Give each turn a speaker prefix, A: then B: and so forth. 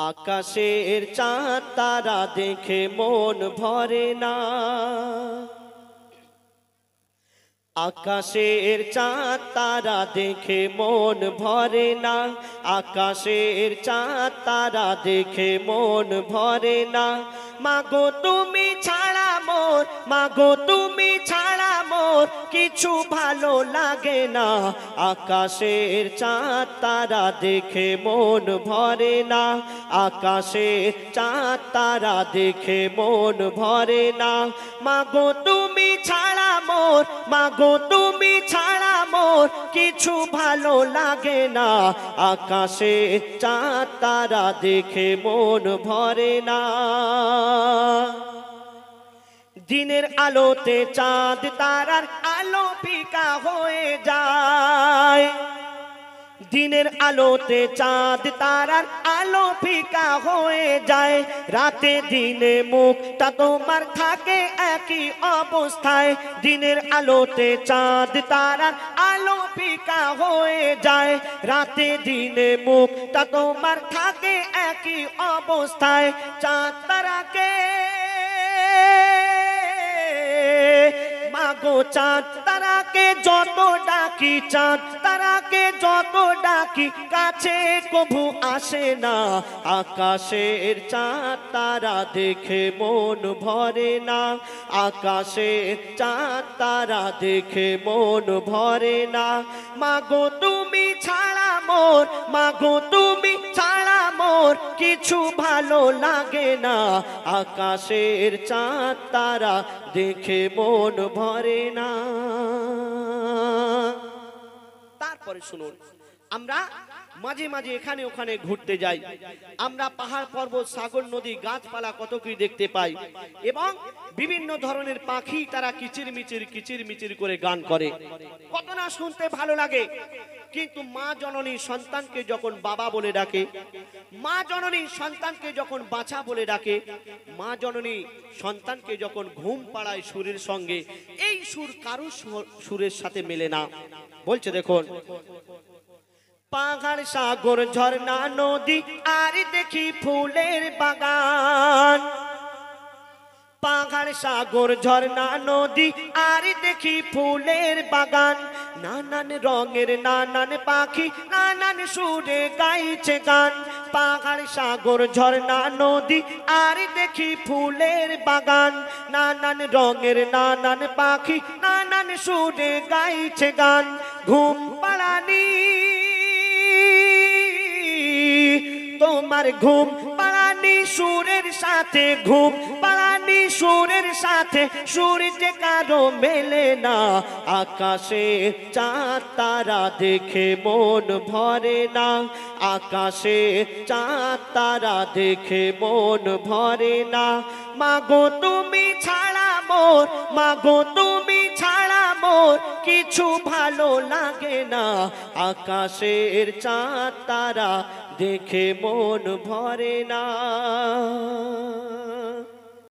A: আকাশের চাঁদ তারা দেখে মন ভরে না, আকাশের চাঁদ তারা দেখে মন ভরে না, আকাশের চাঁদ তারা দেখে মন ভরে না। মাগো তুমি ছাড়া মোর, মাগো তুমি ছাড়া মোর কিছু ভালো লাগে না। আকাশের চাঁদ তারা দেখে মন ভরে না, আকাশের চাঁদ তারা দেখে মন ভরে না। মাগো তুমি ছাড়া মোর, মাগো তুমি ছাড়া মোর কিছু ভালো লাগে না। আকাশের চাঁদ তারা দেখে মন ভরে না। দিনের আলোতে চাঁদ তারার আলো ফিকা হয়ে যায়, দিনের আলোতে চাঁদ তারার আলো ফিকা হয়ে যায়। রাতে দিনে মুখটা তোমার থাকে একই অবস্থায়, দিনের আলোতে চাঁদ তারার আলো ফিকা হয়ে যায়। রাতে দিনে মুখটা তোমার থাকে একই অবস্থায়। চাঁদ তারাকে মাগো চাঁদ তারাকে যত ডাকি, চাঁদ তারাকে যত ডাকি কাছে কভু আসে না। আকাশের চাঁদ তারা দেখে মন ভরে না, আকাশের চাঁদ তারা দেখে মন ভরে না। মাগো তুমি ছাড়া মোর, মাগো তুমি ছাড়া মোর কিছু ভালো লাগে না। আকাশের চাঁদ তারা দেখে মন ভরে না। তারপরে শুনুন, আমরা মাঝে মাঝে এখানে ওখানে ঘুরতে যাই, আমরা পাহাড় পর্বত সাগর নদী গাছপালা কত কি দেখতে পাই, এবং বিভিন্ন ধরনের পাখি তারা কিচির মিচির করে গান করে, কত না শুনতে ভালো লাগে। কিন্তু মা জননী সন্তানকে যখন বাবা বলে ডাকে, মা জননী সন্তানকে যখন বাছা বলে ডাকে, মা জননী সন্তানকে যখন ঘুম পাড়ায় সুরের সঙ্গে, এই সুর কারো সুরের সাথে মেলে না। বলছে দেখুন, পাহাড় সাগর ঝর্ণা নদী আর দেখি ফুলের বাগান, পাহাড় সাগর ঝর্ণা নদী আর দেখি ফুলের বাগান। নানান রঙের নানান পাখি নানান সুরে গাইছে গান। পাহাড় সাগর ঝর্ণা নদী আর দেখি ফুলের বাগান, নানান রঙের নানান পাখি নানান সুরে গাইছে গান। ঘুম পাড়ানি তোমার ঘুম পাড়ানি সুরের সাথে, ঘুম পাড়ানি সুরের সাথে সুর যে কারো মেলে না। আকাশে চাঁদ তারা দেখে মন ভরে না, আকাশে চাঁদ তারা দেখে মন ভরে না। মাগো তুমি ছাড়া মোর, মাগো তুমি ছাড়া মোর কিছু ভালো লাগে না। আকাশের চাঁদ তারা দেখে মন ভরে না।